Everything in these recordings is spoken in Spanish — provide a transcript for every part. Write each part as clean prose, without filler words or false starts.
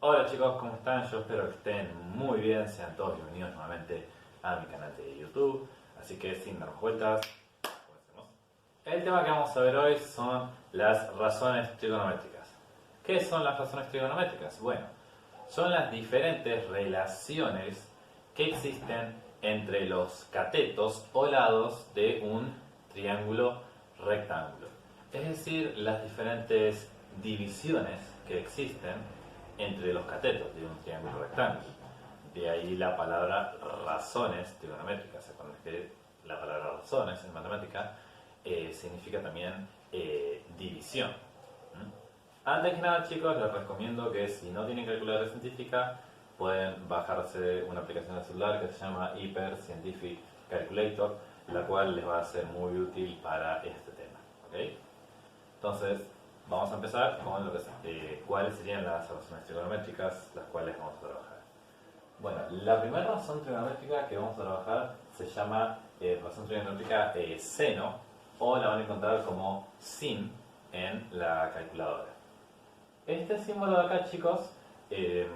Hola chicos, ¿cómo están? Yo espero que estén muy bien, sean todos bienvenidos nuevamente a mi canal de YouTube. Así que sin dar vueltas, comencemos. El tema que vamos a ver hoy son las razones trigonométricas. ¿Qué son las razones trigonométricas? Bueno, son las diferentes relaciones que existen entre los catetos o lados de un triángulo rectángulo. Es decir, las diferentes divisiones que existen entre los catetos de un triángulo rectángulo. De ahí la palabra razones trigonométricas. ¿Se acuerdan que la palabra razones en matemática significa también división? Antes que nada, chicos, les recomiendo que si no tienen calculadora científica, pueden bajarse una aplicación de celular que se llama Hyper Scientific Calculator, la cual les va a ser muy útil para este tema. ¿Okay? Entonces, vamos a empezar con lo que cuáles serían las razones trigonométricas, las cuales vamos a trabajar. Bueno, la primera razón trigonométrica que vamos a trabajar se llama razón trigonométrica seno, o la van a encontrar como sin en la calculadora. Este símbolo de acá, chicos, es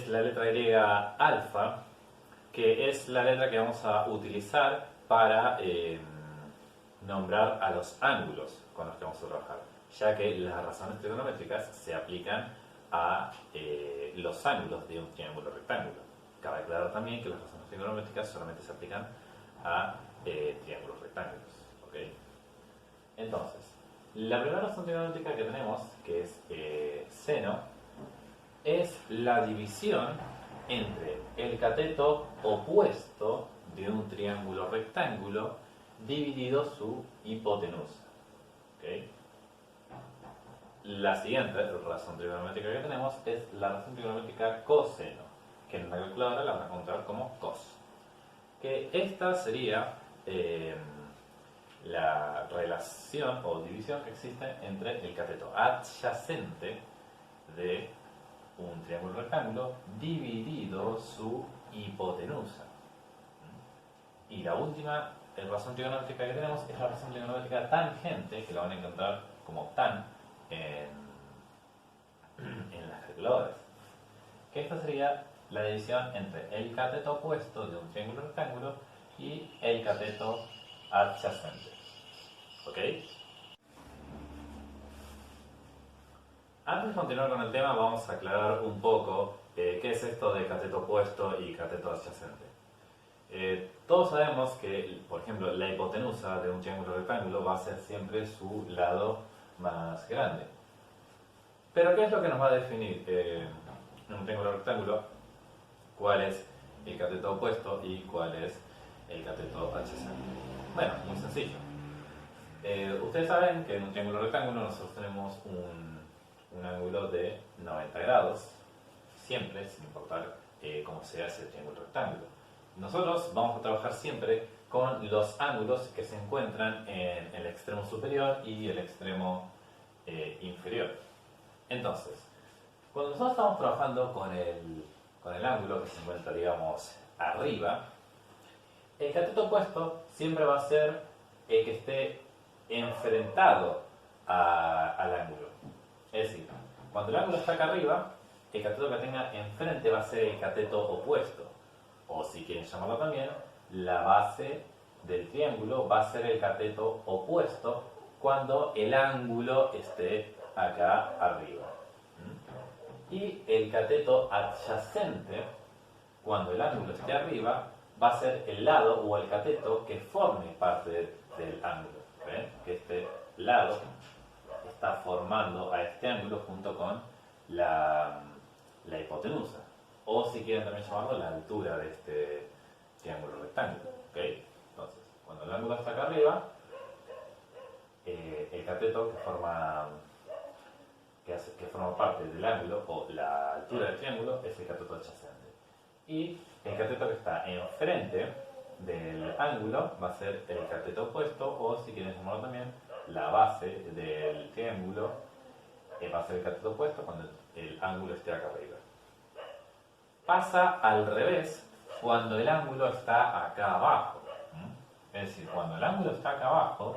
la letra griega alfa, que es la letra que vamos a utilizar para nombrar a los ángulos con los que vamos a trabajar, ya que las razones trigonométricas se aplican a los ángulos de un triángulo rectángulo. Cabe aclarar también que las razones trigonométricas solamente se aplican a triángulos rectángulos. ¿Okay? Entonces, la primera razón trigonométrica que tenemos, que es seno, es la división entre el cateto opuesto de un triángulo rectángulo dividido su hipotenusa. ¿Okay? La siguiente razón trigonométrica que tenemos es la razón trigonométrica coseno, que en la calculadora la van a encontrar como cos. Que esta sería la relación o división que existe entre el cateto adyacente de un triángulo rectángulo dividido su hipotenusa. Y la última razón trigonométrica que tenemos es la razón trigonométrica tangente, que la van a encontrar como tan en las calculadoras. Que esta sería la división entre el cateto opuesto de un triángulo rectángulo y el cateto adyacente. ¿Ok? Antes de continuar con el tema, vamos a aclarar un poco qué es esto de cateto opuesto y cateto adyacente. Todos sabemos que, por ejemplo, la hipotenusa de un triángulo rectángulo va a ser siempre su lado más grande. Pero ¿qué es lo que nos va a definir en un triángulo rectángulo? ¿Cuál es el cateto opuesto y cuál es el cateto adyacente? Bueno, muy sencillo. Ustedes saben que en un triángulo rectángulo nosotros tenemos un ángulo de 90 grados, siempre, sin importar cómo sea ese triángulo rectángulo. Nosotros vamos a trabajar siempre con los ángulos que se encuentran en el extremo superior y el extremo inferior. Entonces, cuando nosotros estamos trabajando con el ángulo que se encuentra, digamos, arriba, el cateto opuesto siempre va a ser el que esté enfrentado al ángulo. Es decir, cuando el ángulo está acá arriba, el cateto que tenga enfrente va a ser el cateto opuesto. O si quieren llamarlo también, la base del triángulo va a ser el cateto opuesto cuando el ángulo esté acá arriba. Y el cateto adyacente, cuando el ángulo esté arriba, va a ser el lado o el cateto que forme parte del ángulo. ¿Ven? Que este lado está formando a este ángulo junto con la hipotenusa. O si quieren también llamarlo, la altura de este triángulo rectángulo. ¿Okay? Entonces, cuando el ángulo está acá arriba, el cateto que forma parte del ángulo o la altura del triángulo es el cateto adyacente. Y el cateto que está enfrente del ángulo va a ser el cateto opuesto, o si quieren llamarlo también, la base del triángulo va a ser el cateto opuesto cuando el ángulo esté acá arriba. Pasa al revés cuando el ángulo está acá abajo. Es decir, cuando el ángulo está acá abajo,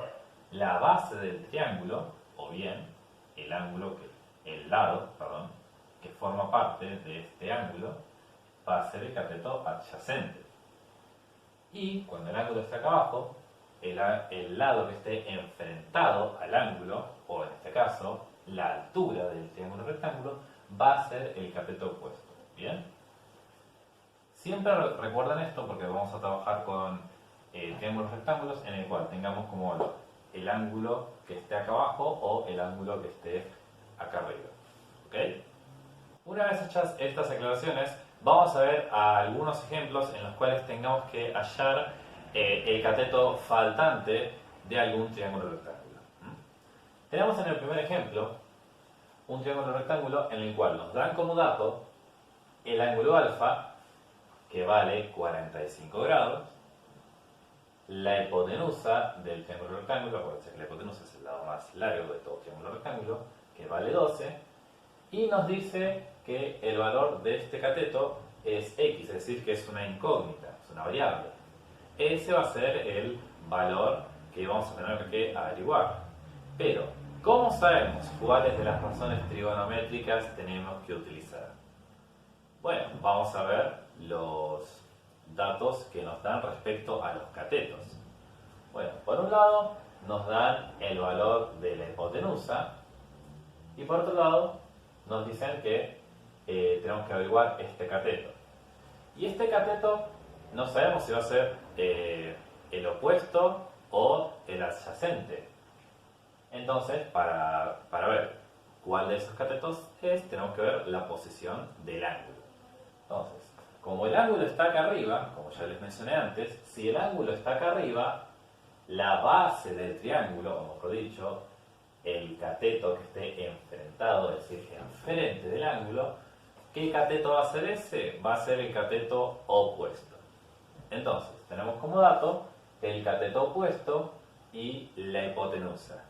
la base del triángulo, o bien el lado, que forma parte de este ángulo va a ser el cateto adyacente. Y cuando el ángulo está acá abajo, el lado que esté enfrentado al ángulo, o en este caso, la altura del triángulo rectángulo, va a ser el cateto opuesto. ¿Bien? Siempre recuerden esto porque vamos a trabajar con triángulos rectángulos en el cual tengamos como el ángulo que esté acá abajo o el ángulo que esté acá arriba. ¿Ok? Una vez hechas estas aclaraciones, vamos a ver algunos ejemplos en los cuales tengamos que hallar el cateto faltante de algún triángulo rectángulo. Tenemos en el primer ejemplo un triángulo rectángulo en el cual nos dan como dato el ángulo alfa, que vale 45 grados, la hipotenusa del triángulo rectángulo, acuérdense que la hipotenusa es el lado más largo de todo triángulo rectángulo, que vale 12, y nos dice que el valor de este cateto es x, es decir, que es una incógnita, es una variable. Ese va a ser el valor que vamos a tener que averiguar. Pero, ¿cómo sabemos cuáles de las razones trigonométricas tenemos que utilizar? Bueno, vamos a ver los datos que nos dan respecto a los catetos. Bueno, por un lado nos dan el valor de la hipotenusa y por otro lado nos dicen que tenemos que averiguar este cateto. Y este cateto no sabemos si va a ser el opuesto o el adyacente. Entonces, para ver cuál de esos catetos es, tenemos que ver la posición del ángulo. Entonces, como el ángulo está acá arriba, como ya les mencioné antes, si el ángulo está acá arriba, la base del triángulo, o mejor dicho, el cateto que esté enfrentado, es decir, enfrente del ángulo, ¿qué cateto va a ser ese? Va a ser el cateto opuesto. Entonces, tenemos como dato el cateto opuesto y la hipotenusa.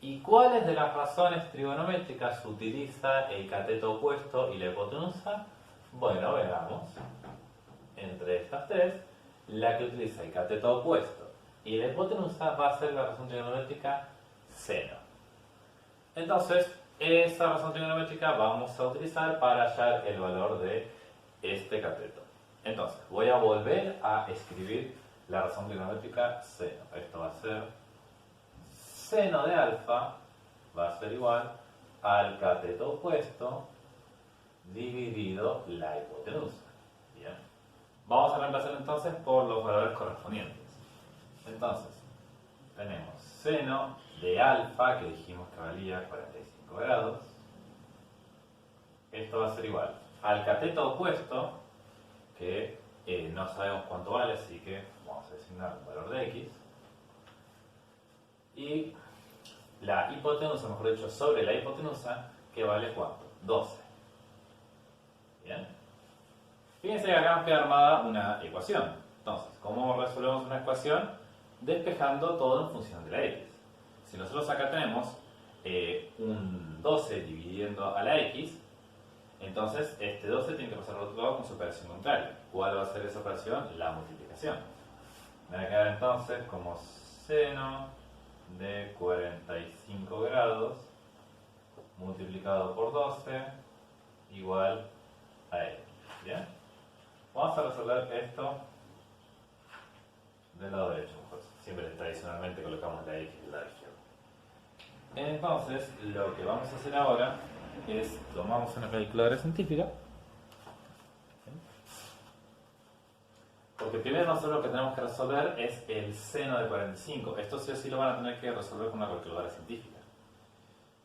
¿Y cuáles de las razones trigonométricas utiliza el cateto opuesto y la hipotenusa? Bueno, veamos. Entre estas tres, la que utiliza el cateto opuesto y la hipotenusa va a ser la razón trigonométrica seno. Entonces, esa razón trigonométrica vamos a utilizar para hallar el valor de este cateto. Entonces, voy a volver a escribir la razón trigonométrica seno. Esto va a ser seno de alfa, va a ser igual al cateto opuesto dividido la hipotenusa. Bien. Vamos a reemplazar entonces por los valores correspondientes. Entonces, tenemos seno de alfa, que dijimos que valía 45 grados. Esto va a ser igual al cateto opuesto, que no sabemos cuánto vale, así que vamos a designar un valor de x. Y la hipotenusa, mejor dicho, sobre la hipotenusa, que vale ¿cuánto? 12. Bien. Fíjense que acá queda armada una ecuación. Entonces, ¿cómo resolvemos una ecuación? Despejando todo en función de la x. Si nosotros acá tenemos un 12 dividiendo a la x, entonces este 12 tiene que pasar al otro lado con su operación contraria. ¿Cuál va a ser esa operación? La multiplicación. Me va a quedar entonces como seno de 45 grados multiplicado por 12 igual a x. ¿Bien? Vamos a resolver esto del lado derecho, pues siempre tradicionalmente colocamos la x del lado izquierdo. Entonces, lo que vamos a hacer ahora es tomamos una calculadora científica, porque primero nosotros lo que tenemos que resolver es el seno de 45. Esto sí o sí lo van a tener que resolver con una calculadora científica.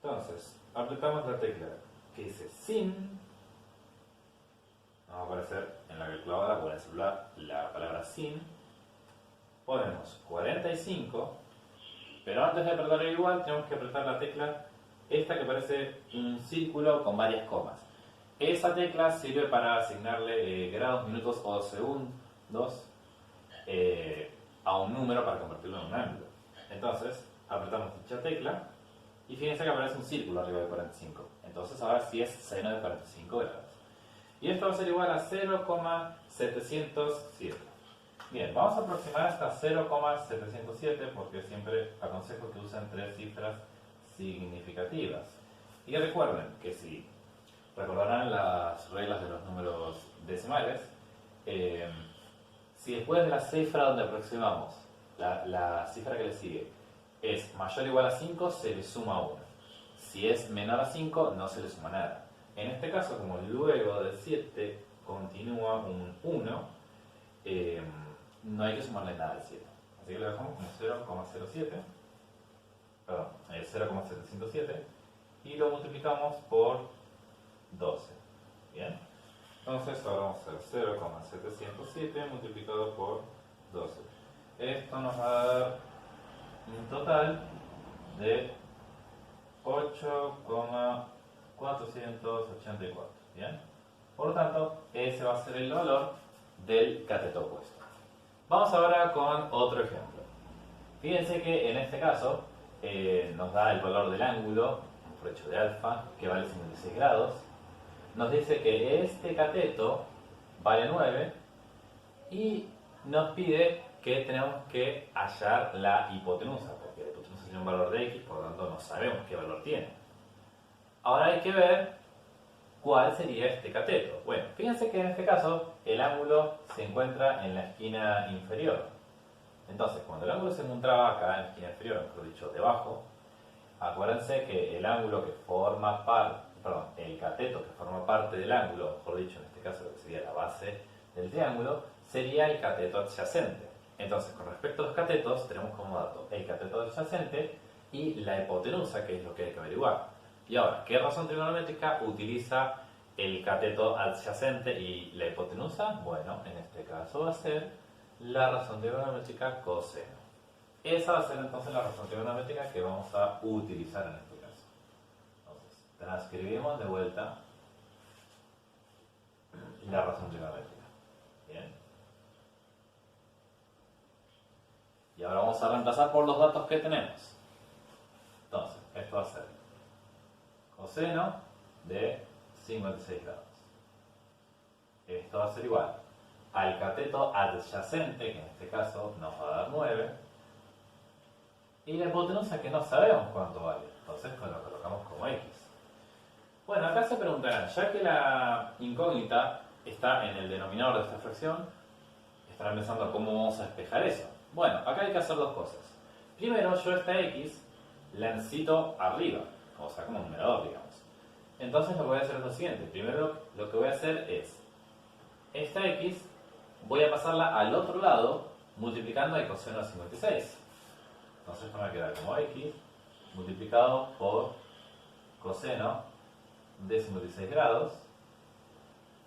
Entonces, aplicamos la tecla que dice sin. Nos va a aparecer en la calculadora o en el celular la palabra sin. Ponemos 45, pero antes de apretar el igual tenemos que apretar la tecla esta que parece un círculo con varias comas. Esa tecla sirve para asignarle grados, minutos o segundos a un número para convertirlo en un ángulo. Entonces, apretamos dicha tecla y fíjense que aparece un círculo arriba de 45. Entonces ahora sí es seno de 45 grados. Y esto va a ser igual a 0,707. Bien, vamos a aproximar hasta 0,707 porque siempre aconsejo que usen tres cifras significativas. Y recuerden que si recordarán las reglas de los números decimales. Si después de la cifra donde aproximamos, la cifra que le sigue, es mayor o igual a 5, se le suma 1. Si es menor a 5, no se le suma nada. En este caso, como luego del 7 continúa un 1, no hay que sumarle nada al 7. Así que lo dejamos como 0,07, perdón, 0,707, y lo multiplicamos por 12. ¿Bien? Entonces ahora vamos a hacer 0,707 multiplicado por 12. Esto nos va a dar un total de 8,484. ¿Bien? Por lo tanto, ese va a ser el valor del cateto opuesto. Vamos ahora con otro ejemplo. Fíjense que en este caso nos da el valor del ángulo, por hecho de alfa, que vale 56 grados. Nos dice que este cateto vale 9 y nos pide que tenemos que hallar la hipotenusa, porque la hipotenusa tiene un valor de x, por lo tanto no sabemos qué valor tiene. Ahora hay que ver cuál sería este cateto. Bueno, fíjense que en este caso el ángulo se encuentra en la esquina inferior. Entonces, cuando el ángulo se encontraba acá en la esquina inferior, mejor dicho, debajo, acuérdense que el ángulo que forma parte, perdón, el cateto que forma parte del ángulo, mejor dicho, en este caso lo que sería la base del triángulo, sería el cateto adyacente. Entonces, con respecto a los catetos, tenemos como dato el cateto adyacente y la hipotenusa, que es lo que hay que averiguar. Y ahora, ¿qué razón trigonométrica utiliza el cateto adyacente y la hipotenusa? Bueno, en este caso va a ser la razón trigonométrica coseno. Esa va a ser entonces la razón trigonométrica que vamos a utilizar en este caso. Entonces, transcribimos de vuelta la razón trigonométrica. Bien. Y ahora vamos a reemplazar por los datos que tenemos. Entonces, esto va a ser coseno de 56 grados. Esto va a ser igual al cateto adyacente, que en este caso nos va a dar 9, y la hipotenusa que no sabemos cuánto vale, entonces lo colocamos como x. Bueno, acá se preguntarán, ya que la incógnita está en el denominador de esta fracción, estarán pensando cómo vamos a despejar eso. Bueno, acá hay que hacer dos cosas. Primero, yo esta x la necesito arriba, o sea, como numerador, digamos. Entonces lo que voy a hacer es lo siguiente. Primero lo que voy a hacer es, esta x voy a pasarla al otro lado multiplicando el coseno de 56. Entonces esto me va a quedar como x multiplicado por coseno de 56 grados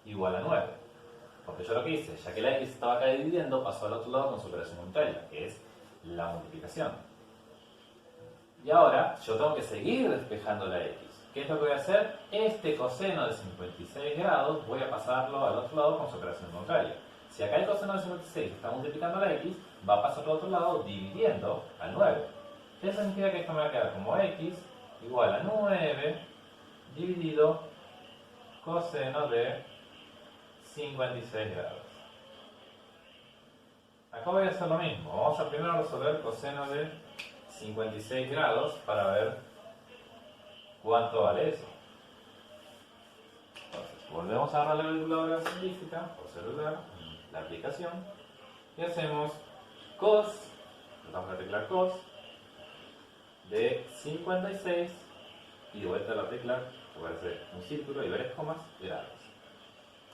igual a 9. Porque yo lo que hice, ya que la x estaba acá dividiendo, pasó al otro lado con su operación contraria, que es la multiplicación. Y ahora yo tengo que seguir despejando la x. ¿Qué es lo que voy a hacer? Este coseno de 56 grados voy a pasarlo al otro lado con su operación contraria. Si acá el coseno de 56 está multiplicando la x, va a pasar al otro lado dividiendo al 9. Eso significa que esto me va a quedar como x igual a 9 dividido coseno de 56 grados. Acá voy a hacer lo mismo. Vamos a primero resolver coseno de 56 grados para ver cuánto vale eso. Entonces, volvemos a agarrar la calculadora científica por celular, la aplicación, y hacemos cos, tratamos la tecla cos, de 56, y de vuelta a la tecla, que parece un círculo y varias comas, grados.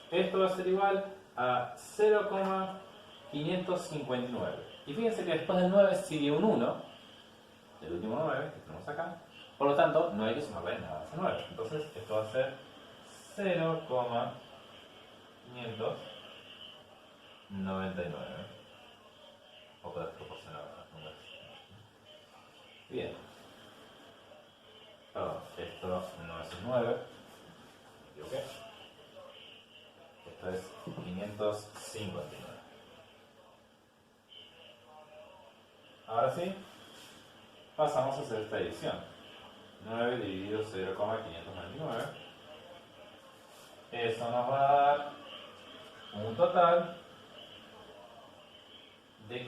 Esto va a ser igual a 0,559. Y fíjense que después del 9 sigue un 1, el último 9 que tenemos acá. Por lo tanto, no hay que sumarle nada a ese 9. Entonces, esto va a ser 0,599. O poder proporcionar los números. Bien. Perdón, esto no es un 9. Me equivoqué. Esto es 559. Ahora sí, pasamos a hacer esta división. 9 dividido 0,599. Eso nos va a dar un total de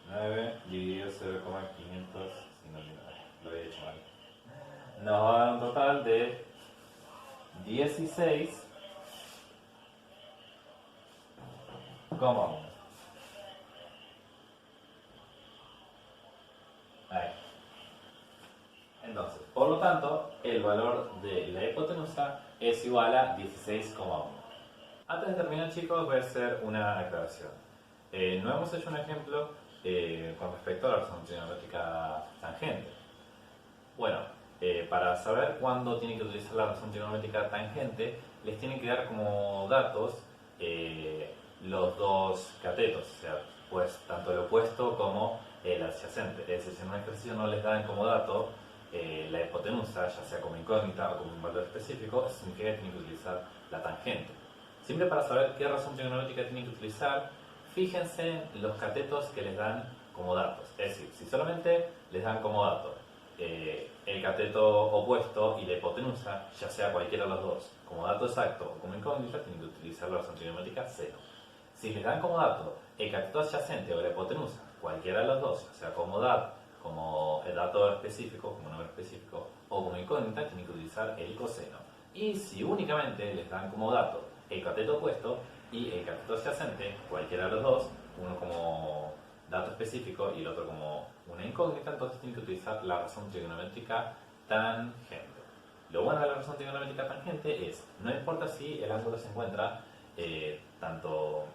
9 dividido 0,500, si no, lo había hecho mal. Nos va a dar un total de 16,1. Ahí. Entonces, por lo tanto, el valor de la hipotenusa es igual a 16,1. Antes de terminar, chicos, voy a hacer una aclaración. No hemos hecho un ejemplo con respecto a la razón trigonométrica tangente. Bueno, para saber cuándo tienen que utilizar la razón trigonométrica tangente, les tienen que dar como datos los dos catetos, o sea, pues tanto el opuesto como el adyacente. Es decir, si en un ejercicio no les dan como dato la hipotenusa, ya sea como incógnita o como un valor específico, eso significa que tienen que utilizar la tangente. Siempre para saber qué razón trigonométrica tienen que utilizar, fíjense en los catetos que les dan como datos. Es decir, si solamente les dan como dato el cateto opuesto y la hipotenusa, ya sea cualquiera de los dos, como dato exacto o como incógnita, tienen que utilizar la razón trigonométrica 0. Si les dan como dato el cateto adyacente o la hipotenusa, cualquiera de los dos, ya sea como el dato específico, como número específico, o como incógnita, tienen que utilizar el coseno. Y si únicamente les dan como dato el cateto opuesto y el cateto adyacente, cualquiera de los dos, uno como dato específico y el otro como una incógnita, entonces tienen que utilizar la razón trigonométrica tangente. Lo bueno de la razón trigonométrica tangente es, no importa si el ángulo se encuentra tanto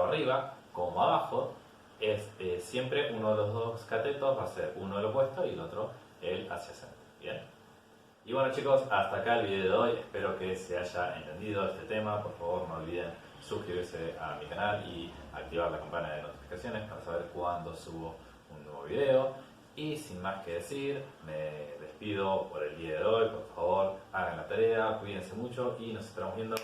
arriba como abajo, siempre uno de los dos catetos va a ser uno el opuesto y el otro el adyacente. ¿Bien? Y bueno, chicos, hasta acá el video de hoy. Espero que se haya entendido este tema. Por favor, no olviden suscribirse a mi canal y activar la campana de notificaciones para saber cuándo subo un nuevo video. Y sin más que decir, me despido por el día de hoy. Por favor, hagan la tarea, cuídense mucho y nos estaremos viendo